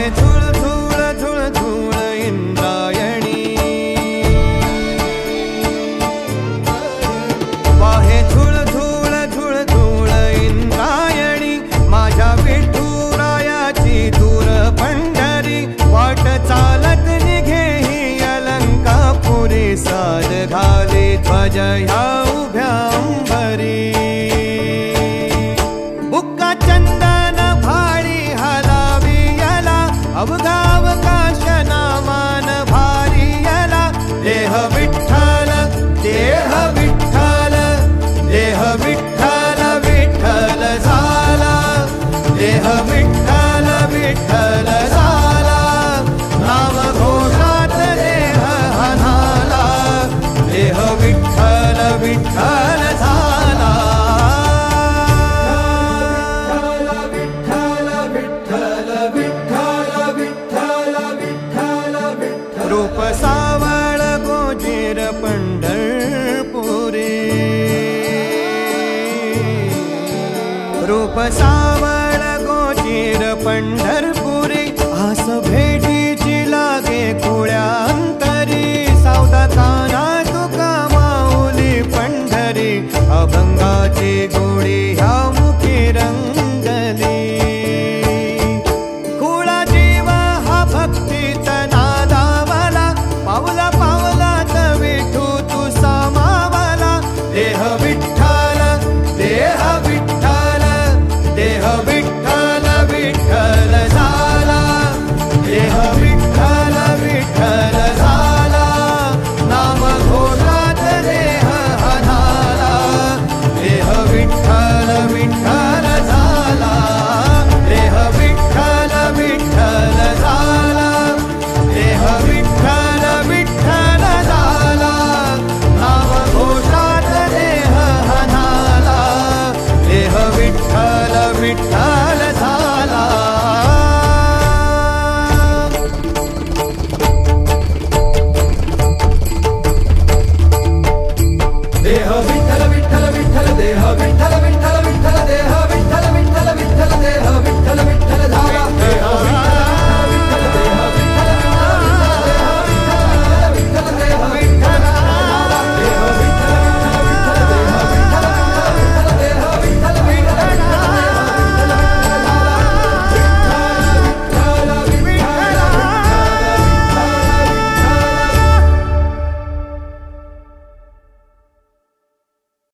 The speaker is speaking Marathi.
वाहे झुळ झुळ झुळ झुळ इंद्रायणी, वाहे झुळ झुळ झुळ झुळ इंद्रायणी, माझ्या विठुरायाची दूर पंढरी, वाट चालत निघे ही अलंकापुरी, साद घाले ध्वज ह्या उभ्या अंबरी, बुक्का चंदन भाळी हलावी याला, अवघा अवकाश नामान भारी याला, देह विठ्ठल देह विठ्ठल देह विठ्ठल विठ्ठल झाला, देह विठ्ठल विठ्ठल झाला, नाम घोषात देह हनाला, देह विठ्ठल विठ्ठल झाला, विठ्ठल विठ्ठल विठ्ठल विठ्ठल विठ्ठल विठ्ठल, रूप सावळ गोजीर पंढरपुरी, रूप सावळ गोजीर पंढरपुरी,